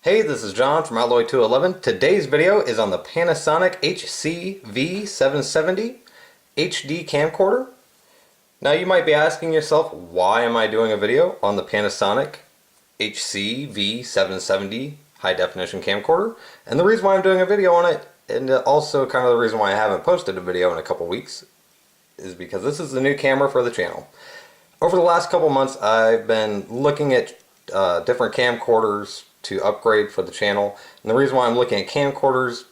Hey, this is John from Alloy211. Today's video is on the Panasonic HC-770 HD camcorder. Now you might be asking yourself, why am I doing a video on the Panasonic HC-770 high definition camcorder? And the reason why I'm doing a video on it, and also kind of the reason why I haven't posted a video in a couple weeks, is because this is the new camera for the channel. Over the last couple months I've been looking at different camcorders to upgrade for the channel, and the reason why I'm looking at camcorders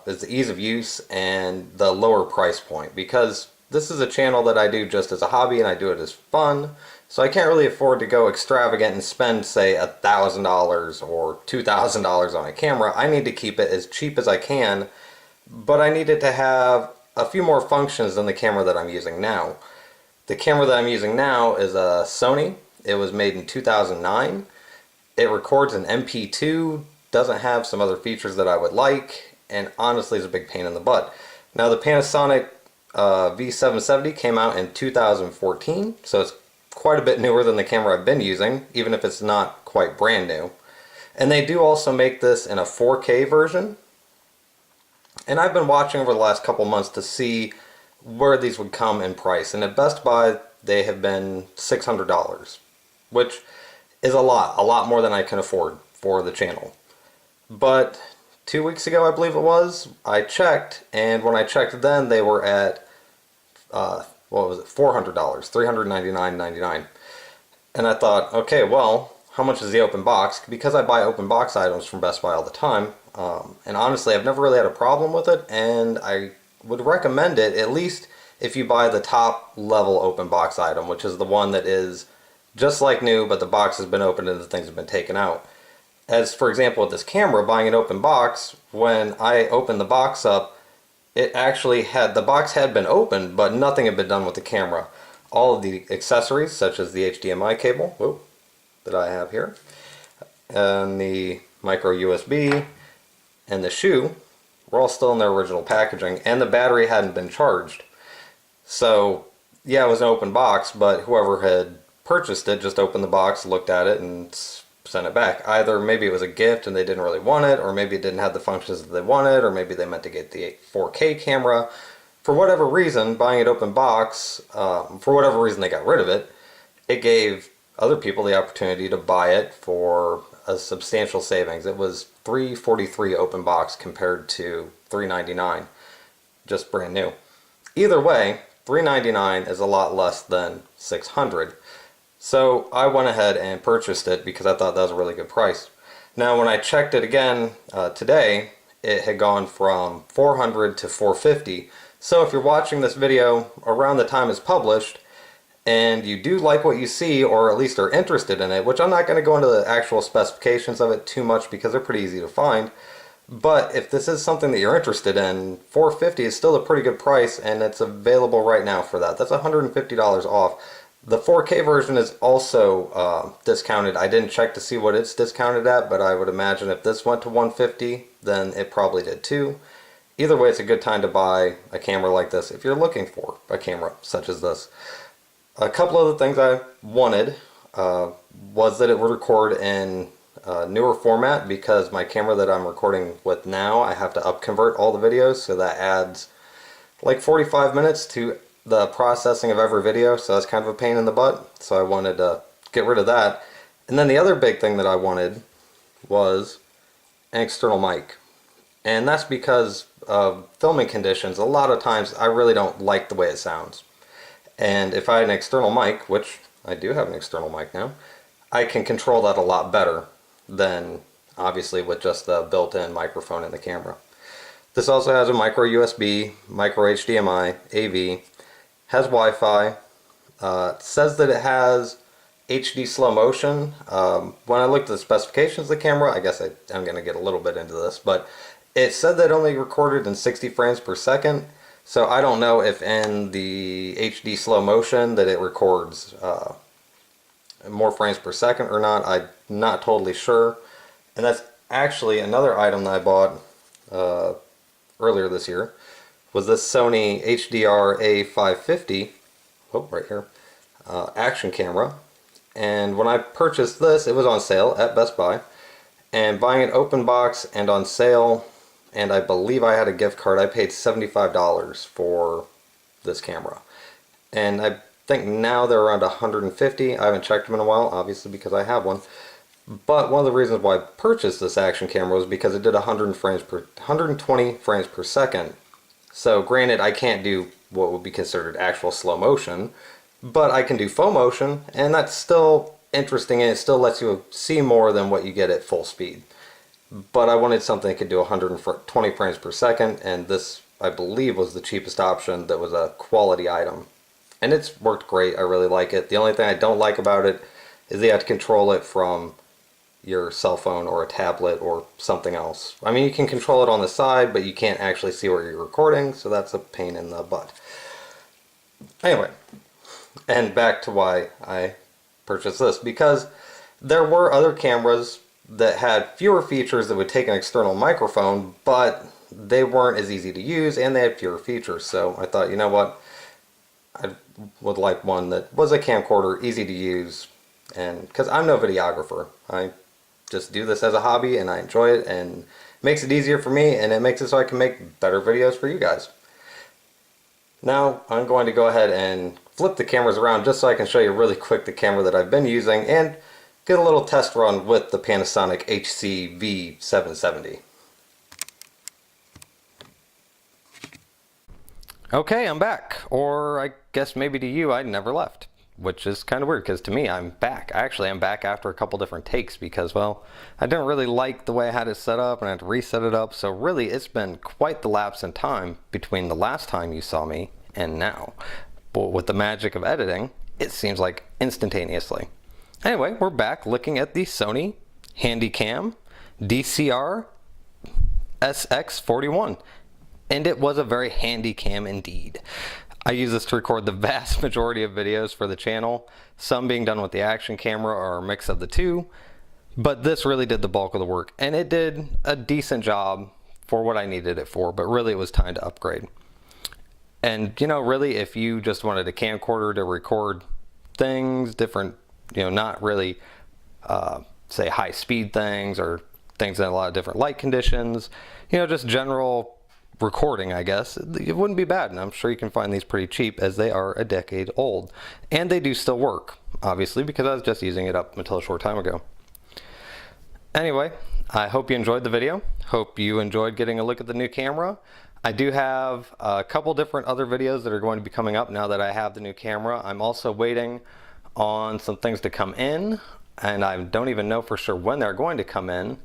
is the ease of use and the lower price point, because this is a channel that I do just as a hobby and I do it as fun, so I can't really afford to go extravagant and spend, say, $1,000 or $2,000 on a camera. I need to keep it as cheap as I can, but I need it to have a few more functions than the camera that I'm using now. The camera that I'm using now is a Sony. It was made in 2009. It records an MP2, doesn't have some other features that I would like, and honestly is a big pain in the butt. Now the Panasonic V770 came out in 2014, so it's quite a bit newer than the camera I've been using, even if it's not quite brand new. And they do also make this in a 4K version. And I've been watching over the last couple months to see where these would come in price. And at Best Buy, they have been $600, which is a lot more than I can afford for the channel. But 2 weeks ago, I believe it was, I checked, and when I checked then, they were at what was it, $400, $399.99. And I thought, okay, well, how much is the open box? Because I buy open box items from Best Buy all the time, and honestly, I've never really had a problem with it, and I would recommend it, at least if you buy the top level open box item, which is the one that is just like new, but the box has been opened and the things have been taken out. As for example with this camera, buying an open box, when I opened the box up, it actually had, the box had been opened, but nothing had been done with the camera. All of the accessories, such as the HDMI cable, that I have here, and the micro USB, and the shoe, were all still in their original packaging, and the battery hadn't been charged. So, yeah, it was an open box, but whoever had purchased it just opened the box, looked at it, and sent it back. Either maybe it was a gift and they didn't really want it, or maybe it didn't have the functions that they wanted, or maybe they meant to get the 4K camera. For whatever reason, buying it open box, for whatever reason they got rid of it, it gave other people the opportunity to buy it for a substantial savings. It was $343 open box compared to $399, just brand new. Either way, $399 is a lot less than $600. So I went ahead and purchased it because I thought that was a really good price. Now when I checked it again today, it had gone from $400 to $450. So if you're watching this video around the time it's published, and you do like what you see, or at least are interested in it, which I'm not going to go into the actual specifications of it too much because they're pretty easy to find, but if this is something that you're interested in, $450 is still a pretty good price, and it's available right now for that. That's $150 off. The 4K version is also discounted. I didn't check to see what it's discounted at, but I would imagine if this went to $150, then it probably did too. Either way, it's a good time to buy a camera like this if you're looking for a camera such as this. A couple other things I wanted was that it would record in newer format, because my camera that I'm recording with now, I have to upconvert all the videos, so that adds like 45 minutes to the processing of every video, so that's kind of a pain in the butt, so I wanted to get rid of that. And then the other big thing that I wanted was an external mic, and that's because of filming conditions. A lot of times I really don't like the way it sounds, and if I had an external mic, which I do have an external mic now, I can control that a lot better than obviously with just the built-in microphone in the camera. This also has a micro USB, micro HDMI, AV, has Wi-Fi, says that it has HD slow motion. When I looked at the specifications of the camera, I guess I'm going to get a little bit into this, but it said that it only recorded in 60 frames per second, so I don't know if in the HD slow motion that it records more frames per second or not. I'm not totally sure. And that's actually another item that I bought earlier this year, was this Sony HDR A550, right here, action camera. And when I purchased this, it was on sale at Best Buy, and buying an open box and on sale, and I believe I had a gift card. I paid $75 for this camera, and I think now they're around 150. I haven't checked them in a while, obviously, because I have one. But one of the reasons why I purchased this action camera was because it did 120 frames per second. So granted, I can't do what would be considered actual slow motion, but I can do full motion, and that's still interesting, and it still lets you see more than what you get at full speed. But I wanted something that could do 120 frames per second, and this, I believe, was the cheapest option that was a quality item. And it's worked great. I really like it. The only thing I don't like about it is you have to control it from your cell phone or a tablet or something else. I mean, you can control it on the side, but you can't actually see where you're recording, so that's a pain in the butt. Anyway, and back to why I purchased this, because there were other cameras that had fewer features that would take an external microphone, but they weren't as easy to use and they had fewer features. So I thought, you know what, I would like one that was a camcorder, easy to use, and because I'm no videographer, I just do this as a hobby and I enjoy it, and it makes it easier for me, and it makes it so I can make better videos for you guys. Now I'm going to go ahead and flip the cameras around just so I can show you really quick the camera that I've been using and get a little test run with the Panasonic HC-770. Okay, I'm back. Or I guess maybe to you I never left, which is kind of weird because to me I'm back. Actually, I'm back after a couple different takes because, well, I didn't really like the way I had it set up and I had to reset it up. So really it's been quite the lapse in time between the last time you saw me and now. But with the magic of editing, it seems like instantaneously. Anyway, we're back looking at the Sony Handycam DCR SX41, and it was a very handy cam indeed. I use this to record the vast majority of videos for the channel, some being done with the action camera or a mix of the two, but this really did the bulk of the work, and it did a decent job for what I needed it for, but really it was time to upgrade. And you know, really, if you just wanted a camcorder to record things, different, you know, not really say high speed things or things in a lot of different light conditions, you know, just general recording, I guess, it wouldn't be bad. And I'm sure you can find these pretty cheap as they are a decade old, and they do still work, obviously, because I was just using it up until a short time ago. Anyway, I hope you enjoyed the video. Hope you enjoyed getting a look at the new camera. I do have a couple different other videos that are going to be coming up now that I have the new camera. I'm also waiting on some things to come in, and I don't even know for sure when they're going to come in,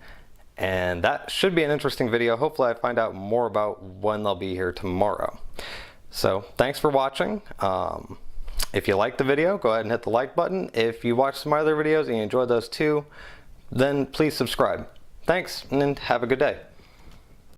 and that should be an interesting video. Hopefully I find out more about when they'll be here tomorrow. So thanks for watching. If you liked the video, go ahead and hit the like button. If you watched some other videos and you enjoyed those too, then please subscribe. Thanks, and have a good day.